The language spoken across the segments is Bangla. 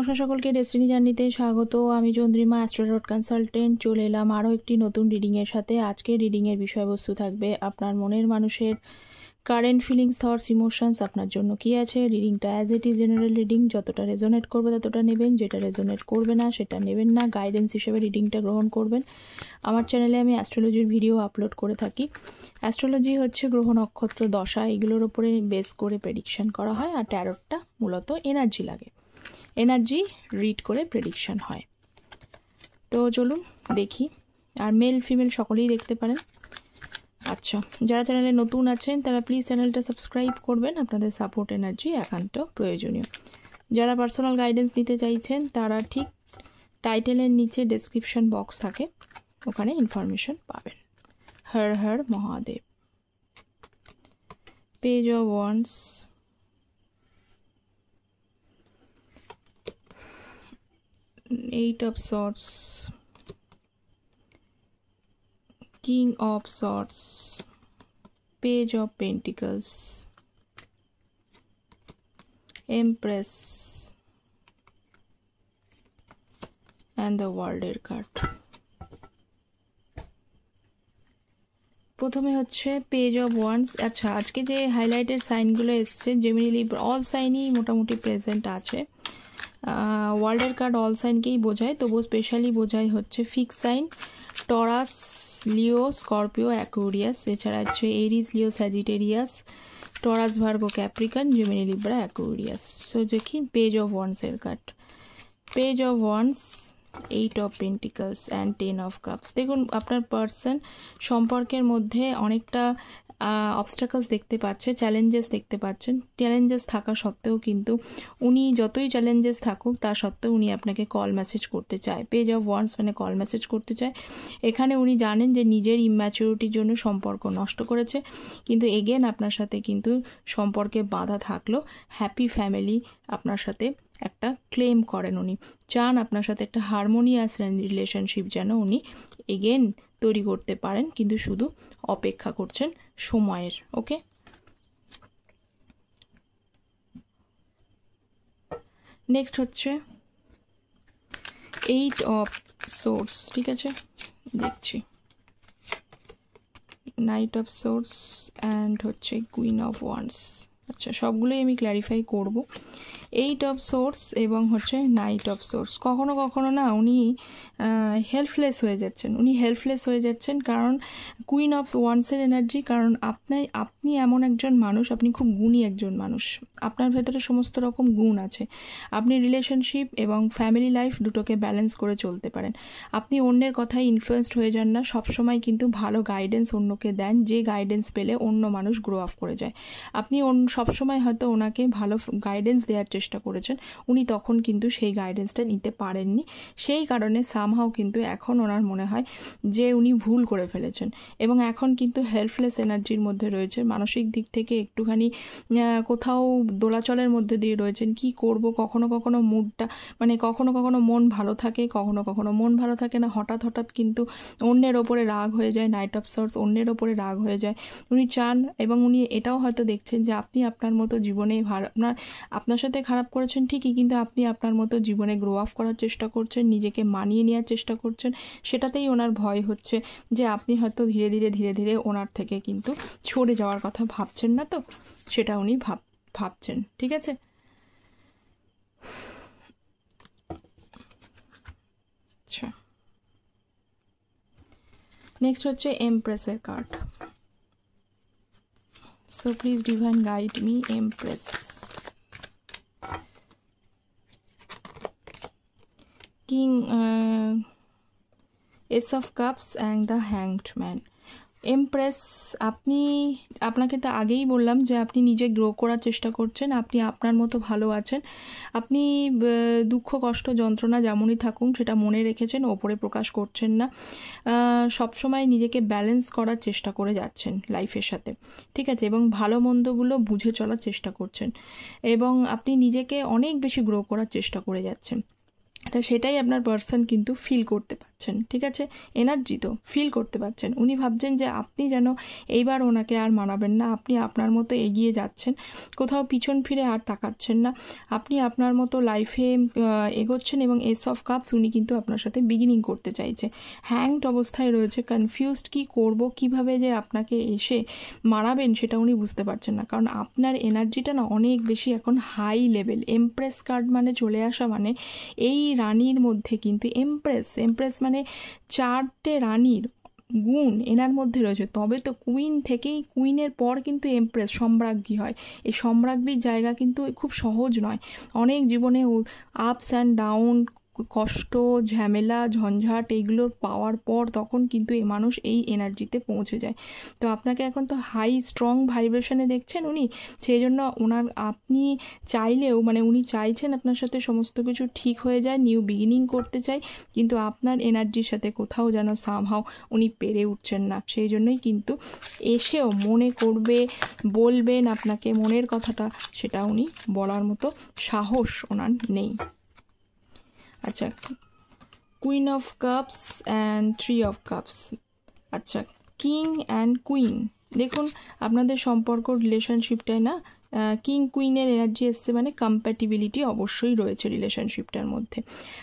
নমস্কার সকলকে, ডেস্টিনি জার্নিতে স্বাগত। আমি চন্দ্রিমা, অ্যাস্ট্রো কনসালটেন্ট। চলে এলাম আরও একটি নতুন রিডিংয়ের সাথে। আজকে রিডিংয়ের বিষয়বস্তু থাকবে আপনার মনের মানুষের কারেন্ট ফিলিংস, থটস, ইমোশনস আপনার জন্য কী আছে। রিডিংটা as it is general reading, যতটা রেজোনেট করবে ততটা নেবেন, যেটা রেজোনেট করবে না সেটা নেবেন না। গাইডেন্স হিসেবে রিডিংটা গ্রহণ করবেন। আমার চ্যানেলে আমি অ্যাস্ট্রোলজির ভিডিও আপলোড করে থাকি। অ্যাস্ট্রোলজি হচ্ছে গ্রহ নক্ষত্র দশা, এগুলোর ওপরে বেস করে প্রেডিকশন করা হয়, আর ট্যারোটটা মূলত এনার্জি লাগে, এনার্জি রিড করে প্রেডিকশন হয়। তো চলুন দেখি। আর মেল ফিমেল সকলেই দেখতে পারেন। আচ্ছা, যারা চ্যানেলে নতুন আছেন তারা প্লিজ চ্যানেলটা সাবস্ক্রাইব করবেন, আপনাদের সাপোর্ট এনার্জি একান্ত প্রয়োজনীয়। যারা পার্সোনাল গাইডেন্স নিতে চাইছেন তারা ঠিক টাইটেলের নিচে ডেসক্রিপশন বক্স থাকে, ওখানে ইনফরমেশন পাবেন। Har Har Mahadev. Page of wands, Eight of Swords, King of Swords, Page of Pentacles, Empress, and the World card. প্রথমে হচ্ছে পেজ অফ ওয়ান্ডস। আচ্ছা, আজকে যে হাইলাইটের সাইনগুলো এসছে, জেমিনি, লিব্রা, অল সাইনই মোটামুটি প্রেজেন্ট আছে। ওয়ার্ল্ডের কার্ড অল সাইনকেই বোঝায়, তবুও স্পেশালি বোঝায় হচ্ছে fix sign, Taurus, Leo, Scorpio, Aquarius. এছাড়া হচ্ছে Aries, Leo, Sagittarius, Taurus, Virgo, Capricorn, Gemini, Libra, Aquarius. So দেখি পেজ অফ ওয়ান্ডসের card. Page of wands, 8 of Pentacles and 10 of Cups। দেখুন, আপনার পার্সন সম্পর্কের মধ্যে অনেকটা অবস্টাকলস দেখতে পাচ্ছে, চ্যালেঞ্জেস দেখতে পাচ্ছেন। চ্যালেঞ্জেস থাকা সত্ত্বেও কিন্তু উনি যতই চ্যালেঞ্জেস থাকুক তা সত্ত্বেও উনি আপনাকে কল মেসেজ করতে চায়। পেজ অফ ওয়ান্ডস মানে কল মেসেজ করতে চায়। এখানে উনি জানেন যে নিজের ইম্যাচুরিটির জন্য সম্পর্ক নষ্ট করেছে, কিন্তু এগেন আপনার সাথে কিন্তু সম্পর্কে বাধা থাকলো। হ্যাপি ফ্যামিলি আপনার সাথে একটা ক্লেম করেন, উনি চান আপনার সাথে একটা হারমোনিয়াস রিলেশনশিপ যেন উনি এগেন তৈরি করতে পারেন, কিন্তু শুধু অপেক্ষা করছেন সময়ের। ওকে, নেক্সট হচ্ছে 8 of Swords। ঠিক আছে, দেখছি নাইট অফ সোর্স অ্যান্ড হচ্ছে কুইন অফ ওয়ান্ডস। আচ্ছা, সবগুলোই আমি ক্ল্যারিফাই করব। 8 of Swords এবং হচ্ছে নাইট অফ সোর্স। কখনো কখনো না উনি হেল্পলেস হয়ে যাচ্ছেন, কারণ কুইন অফ ওয়ান্ডসের এনার্জি। কারণ আপনি এমন একজন মানুষ, আপনি খুব গুণী একজন মানুষ, আপনার ভেতরে সমস্ত রকম গুণ আছে। আপনি রিলেশনশিপ এবং ফ্যামিলি লাইফ দুটোকে ব্যালেন্স করে চলতে পারেন। আপনি অন্যের কথায় ইনফ্লুয়েসড হয়ে যান না, সবসময় কিন্তু ভালো গাইডেন্স অন্যকে দেন, যে গাইডেন্স পেলে অন্য মানুষ গ্রো আপ করে যায়। আপনি সবসময় হয়তো ওনাকে ভালো গাইডেন্স দেওয়ার চেষ্টা করেছেন, উনি তখন কিন্তু সেই গাইডেন্সটা নিতে পারেননি। সেই কারণে সামহাও কিন্তু এখন ওনার মনে হয় যে উনি ভুল করে ফেলেছেন, এবং এখন কিন্তু হেল্পলেস এনার্জির মধ্যে রয়েছে। মানসিক দিক থেকে একটুখানি কোথাও দোলাচলের মধ্যে দিয়ে রয়েছেন। কি করব, কখনো কখনো মুডটা মানে কখনো কখনো মন ভালো থাকে, কখনো কখনো মন ভালো থাকে না। হঠাৎ হঠাৎ কিন্তু অন্যের ওপরে রাগ হয়ে যায়। নাইট অফ সোর্স অন্যের ওপরে রাগ হয়ে যায়। উনি চান, এবং উনি এটাও হয়তো দেখছেন যে আপনি আপনার মতো জীবনে আপনার সাথে খারাপ করেছেন ঠিকই, কিন্তু আপনি আপনার মতো জীবনে গ্রো আপ করার চেষ্টা করছেন, নিজেকে মানিয়ে নেওয়ার চেষ্টা করছেন। সেটাতেই ওনার ভয় হচ্ছে যে আপনি হয়তো ধীরে ধীরে ওনার থেকে কিন্তু সরে যাওয়ার কথা ভাবছেন না, তো সেটা উনি ভাবছেন। ঠিক আছে, আচ্ছা, নেক্সট হচ্ছে এমপ্রেসের card. So please divine guide me. Empress, king, ace of cups and the hanged man. Empress, আপনাকে তো আগেই বললাম যে আপনি নিজে গ্রো করার চেষ্টা করছেন, আপনি আপনার মতো ভালো আছেন। আপনি দুঃখ, কষ্ট, যন্ত্রণা যেমনই থাকুন সেটা মনে রেখেছেন, ওপরে প্রকাশ করছেন না। সবসময় নিজেকে ব্যালেন্স করার চেষ্টা করে যাচ্ছেন লাইফের সাথে। ঠিক আছে, এবং ভালো মন্দগুলো বুঝে চলার চেষ্টা করছেন, এবং আপনি নিজেকে অনেক বেশি গ্রো করার চেষ্টা করে যাচ্ছেন। তো সেটাই আপনার পার্সন কিন্তু ফিল করতে পারছেন, ঠিক আছে, এনার্জি তো ফিল করতে পারছেন। উনি ভাবছেন যে আপনি যেন এইবার ওনাকে আর মানাবেন না, আপনি আপনার মতো এগিয়ে যাচ্ছেন, কোথাও পিছন ফিরে আর তাকাচ্ছেন না, আপনি আপনার মতো লাইফে এগোচ্ছেন। এবং এস অফ কাপস উনি কিন্তু আপনার সাথে বিগিনিং করতে চাইছে, হ্যাংড অবস্থায় রয়েছে, কনফিউজড, কি করব, কিভাবে যে আপনাকে এসে মারাবেন সেটা উনি বুঝতে পারছেন না। কারণ আপনার এনার্জিটা না অনেক বেশি এখন হাই লেভেল। এমপ্রেস কার্ড মানে চলে আসা, মানে এই রানীর মধ্যে কিন্তু এমপ্রেস মানে 4টে রানীর গুণ এনার মধ্যে রয়েছে। তবে তো কুইন থেকেই, কুইনের পর কিন্তু এমপ্রেস সম্রাজ্ঞী হয়। এই সম্রাজ্ঞীর জায়গা কিন্তু খুব সহজ নয়, অনেক জীবনে আপস অ্যান্ড ডাউন, কষ্ট, ঝামেলা, ঝঞ্ঝাট এইগুলোর পাওয়ার পর তখন কিন্তু এই মানুষ এই এনার্জিতে পৌঁছে যায়। তো আপনাকে এখন তো হাই স্ট্রং ভাইব্রেশনে দেখছেন উনি, সেই জন্য ওনার, আপনি চাইলেও মানে উনি চাইছেন আপনার সাথে সমস্ত কিছু ঠিক হয়ে যায়, নিউ বিগিনিং করতে চাই, কিন্তু আপনার এনার্জির সাথে কোথাও যেন সামহাও উনি পেরে উঠছেন না। সেই জন্যই কিন্তু এসেও মনে করবে, বলবেন আপনাকে মনের কথাটা, সেটা উনি বলার মতো সাহস ওনার নেই। আচ্ছা, queen of cups and 3 of cups. আচ্ছা, কিং অ্যান্ড কুইন, দেখুন আপনাদের সম্পর্ক রিলেশনশিপটায় না কিং কুইনের এনার্জি এসছে, মানে কম্প্যাটিবিলিটি অবশ্যই রয়েছে রিলেশনশিপটার মধ্যে।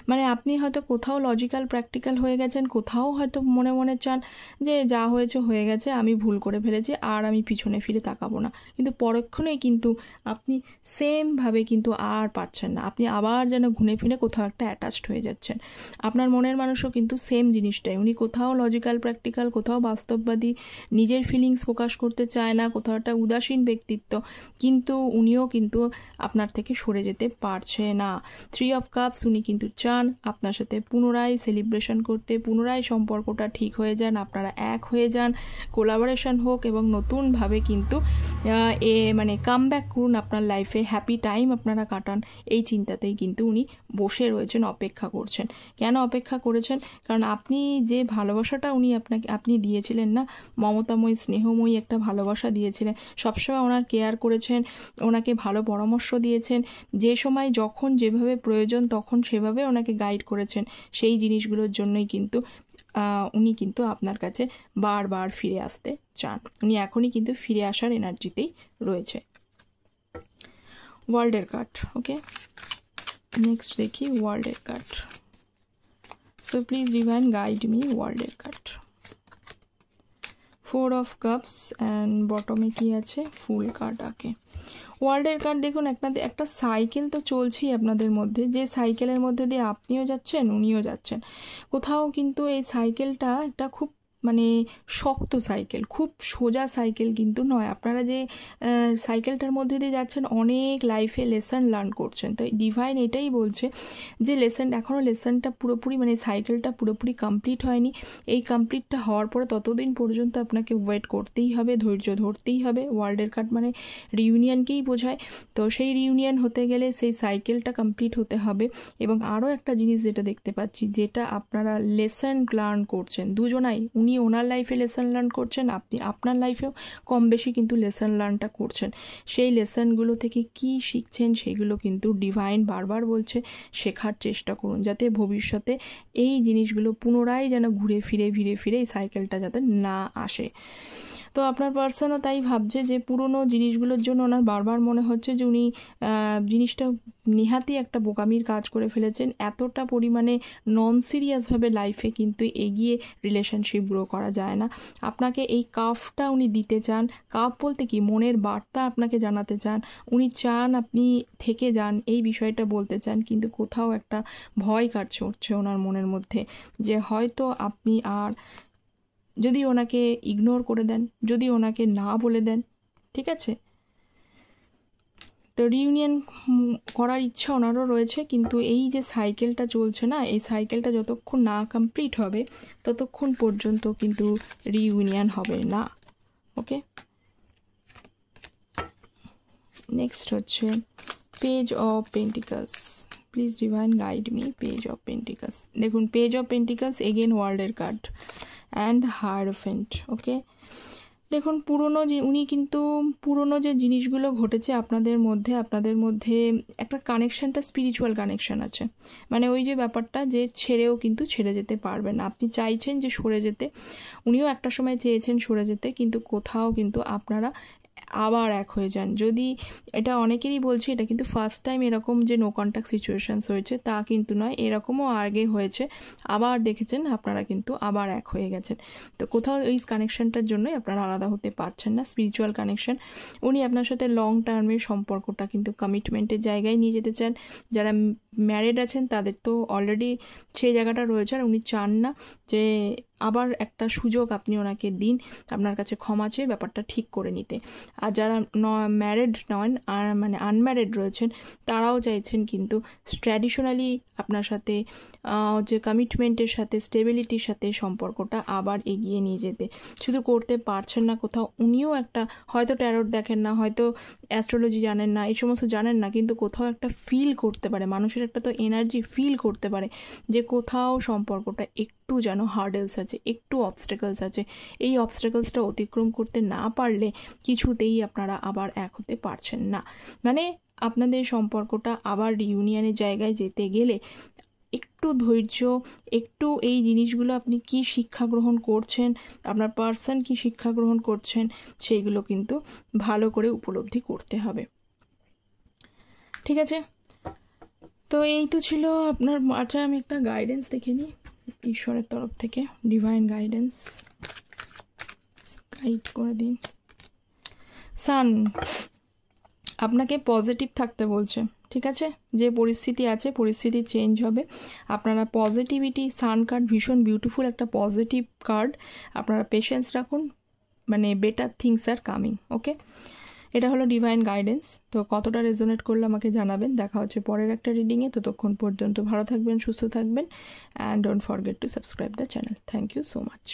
মানে আপনি হয়তো কোথাও লজিক্যাল প্র্যাকটিক্যাল হয়ে গেছেন, কোথাও হয়তো মনে মনে চান যে যা হয়েছে হয়ে গেছে, আমি ভুল করে ফেলেছি, আর আমি পিছনে ফিরে তাকাবো না, কিন্তু পরক্ষণেই কিন্তু আপনি সেমভাবে কিন্তু আর পারছেন না, আপনি আবার যেন ঘুরে ফিরে কোথাও একটা অ্যাটাচড হয়ে যাচ্ছেন। আপনার মনের মানুষও কিন্তু সেম জিনিসটাই, উনি কোথাও লজিক্যাল প্র্যাকটিক্যাল, কোথাও বাস্তববাদী, নিজের ফিলিংস প্রকাশ করতে চায় না, কোথাও একটা উদাসীন ব্যক্তিত্ব, কিন্তু উনিও কিন্তু আপনার থেকে সরে যেতে পারছে না। 3 অফ কাপস, উনি কিন্তু চান আপনার সাথে পুনরায় সেলিব্রেশন করতে, পুনরায় সম্পর্কটা ঠিক হয়ে যান, আপনারা এক হয়ে যান, কোলাবোরেশন হোক এবং নতুনভাবে কিন্তু মানে কামব্যাক করুন আপনার লাইফে, হ্যাপি টাইম আপনারা কাটান, এই চিন্তাতেই কিন্তু উনি বসে রয়েছেন, অপেক্ষা করছেন। কেন অপেক্ষা করেছেন? কারণ আপনি যে ভালোবাসাটা আপনি দিয়েছিলেন না, মমতাময়ী স্নেহময়ী একটা ভালোবাসা দিয়েছিলেন, সবসময় ওনার কেয়ার করেছেন, ওনাকে ভালো পরামর্শ দিয়েছেন, যে সময় যখন যেভাবে প্রয়োজন তখন সেভাবে ওনাকে গাইড করেছেন, সেই জিনিসগুলোর জন্যই কিন্তু উনি কিন্তু আপনার কাছে বারবার ফিরে আসতে চান। উনি এখনই কিন্তু ফিরে আসার এনার্জিতেই রয়েছে। ওয়ার্ল্ডের কার্ড, ওকে, নেক্সট দেখি ওয়ার্ল্ডের card. So please divine guide me ওয়ার্ল্ডের কার্ড। 4 অফ কাপস অ্যান্ড বটমে কি আছে? Fool card. আঁকে ওয়ার্ল্ডের কার্ড, দেখুন একটা সাইকেল তো চলছেই আপনাদের মধ্যে, যে সাইকেলের মধ্যে দিয়ে আপনিও যাচ্ছেন, উনিও যাচ্ছেন। কোথাও কিন্তু এই সাইকেলটা একটা খুব মানে শক্ত সাইকেল, খুব সোজা সাইকেল কিন্তু নয়। আপনারা যে সাইকেলটার মধ্যে দিয়ে যাচ্ছেন, অনেক লাইফে লেসন লার্ন করছেন। তো ডিভাইন এটাই বলছে যে এখনও লেসনটা পুরোপুরি, মানে সাইকেলটা পুরোপুরি কমপ্লিট হয়নি। এই কমপ্লিটটা হওয়ার পরে ততদিন পর্যন্ত আপনাকে ওয়েট করতেই হবে, ধৈর্য ধরতেই হবে। ওয়ার্ল্ডের কার্ড মানে রিউনিয়নকেই বোঝায়। তো সেই রিউনিয়ন হতে গেলে সেই সাইকেলটা কমপ্লিট হতে হবে। এবং আরও একটা জিনিস যেটা দেখতে পাচ্ছি, যেটা আপনারা লেসন লার্ন করছেন দুজনাই, উনি ওনার লাইফে লেসন লার্ন করছেন, আপনি আপনার লাইফেও কম বেশি কিন্তু লেসন লার্নটা করছেন। সেই লেসনগুলো থেকে কি শিখছেন সেগুলো কিন্তু ডিভাইন বারবার বলছে শেখার চেষ্টা করুন, যাতে ভবিষ্যতে এই জিনিসগুলো পুনরায় যেন ঘুরে ফিরে এই সাইকেলটা যাতে না আসে। তো আপনার পার্সনও তাই ভাবছে যে পুরনো জিনিসগুলোর জন্য ওনার বারবার মনে হচ্ছে যে উনি জিনিসটা নেহাতি একটা বোকামির কাজ করে ফেলেছেন। এতটা পরিমাণে নন সিরিয়াসভাবে লাইফে কিন্তু এগিয়ে রিলেশনশিপ গ্রো করা যায় না। আপনাকে এই কাফটা উনি দিতে চান। কাফ বলতে কি, মনের বার্তা আপনাকে জানাতে চান। উনি চান আপনি থেকে যান, এই বিষয়টা বলতে চান, কিন্তু কোথাও একটা ভয় কাজ করছে ওনার মনের মধ্যে যে হয়তো আপনি আর যদি ওনাকে ইগনোর করে দেন, যদি ওনাকে না বলে দেন, ঠিক আছে। তো রিউনিয়ন করার ইচ্ছা ওনারও রয়েছে, কিন্তু এই যে সাইকেলটা চলছে না, এই সাইকেলটা যতক্ষণ না কমপ্লিট হবে ততক্ষণ পর্যন্ত কিন্তু রিউনিয়ন হবে না। ওকে, নেক্সট হচ্ছে page of pentacles. Please divine guide me page of pentacles. দেখুন পেজ অফ পেন্টিকলস এগেন ওয়ার্ল্ডের কার্ড অ্যান্ড হায়ারোফেন্ট। ওকে, দেখুন উনি কিন্তু পুরনো যে জিনিসগুলো ঘটেছে আপনাদের মধ্যে একটা কানেকশানটা স্পিরিচুয়াল কানেকশান আছে। মানে ওই যে ব্যাপারটা যে ছেড়ে যেতে পারবেন না, আপনি চাইছেন যে সরে যেতে, উনিও একটা সময় চেয়েছেন সরে যেতে, কিন্তু কোথাও কিন্তু আপনারা আবার এক হয়ে যান। যদি এটা অনেকেরই বলছি, এটা কিন্তু ফার্স্ট টাইম এরকম যে নো কন্ট্যাক্ট সিচুয়েশনস হয়েছে তা কিন্তু নয়, এরকমও আগে হয়েছে, আবার দেখেছেন আপনারা কিন্তু আবার এক হয়ে গেছেন। তো কোথাও এই কানেকশনটার জন্যই আপনারা আলাদা হতে পারছেন না, স্পিরিচুয়াল কানেকশন। উনি আপনার সাথে লং টার্মের সম্পর্কটা কিন্তু কমিটমেন্টের জায়গায় নিয়ে যেতে চান। যারা ম্যারিড আছেন তাদের তো অলরেডি সেই জায়গাটা রয়েছে, আর উনি চান না যে আবার একটা সুযোগ আপনি ওনাকে দিন আপনার কাছে ক্ষমা চেয়ে ব্যাপারটা ঠিক করে নিতে। আর যারা ম্যারিড নন আর মানে আনম্যারিড রয়েছেন তারাও চাইছেন কিন্তু ট্র্যাডিশনালি আপনার সাথে যে কমিটমেন্টের সাথে স্টেবিলিটির সাথে সম্পর্কটা আবার এগিয়ে নিয়ে যেতে, শুধু করতে পারছেন না। কোথাও উনিও একটা, হয়তো ট্যারোট দেখেন না, হয়তো অ্যাস্ট্রোলজি জানেন না, এই সমস্ত জানেন না, কিন্তু কোথাও একটা ফিল করতে পারে, মানুষের একটা তো এনার্জি ফিল করতে পারে যে কোথাও সম্পর্কটা একটু যেন হার্ডেলস আছে, একটু অবস্টেকলস আছে। এই অবস্টেকলসটা অতিক্রম করতে না পারলে কিছুতেই আপনারা আবার এক হতে পারছেন না। মানে আপনাদের সম্পর্কটা আবার রিউনিয়নের জায়গায় যেতে গেলে একটু ধৈর্য, একটু এই জিনিসগুলো আপনি কি শিক্ষা গ্রহণ করছেন, আপনার পার্সন কি শিক্ষা গ্রহণ করছেন, সেইগুলো কিন্তু ভালো করে উপলব্ধি করতে হবে। ঠিক আছে, তো এই তো ছিল আপনার। আচ্ছা, আমি একটা গাইডেন্স দেখে নিই ঈশ্বরের তরফ থেকে, ডিভাইন গাইডেন্স গাইড করে দিন। সান আপনাকে পজিটিভ থাকতে বলছে, ঠিক আছে? যে পরিস্থিতি আছে, পরিস্থিতি চেঞ্জ হবে, আপনারা পজিটিভিটি, সান কার্ড ভীষণ বিউটিফুল একটা পজিটিভ কার্ড, আপনারা পেশেন্স রাখুন, মানে বেটার থিংস আর কামিং। ওকে, এটা হলো ডিভাইন গাইডেন্স। তো কতটা রেজোনেট করলে আমাকে জানাবেন। দেখা হচ্ছে পরের একটা রিডিংয়ে, ততক্ষণ পর্যন্ত ভালো থাকবেন, সুস্থ থাকবেন, and don't forget to subscribe the channel. Thank you so much.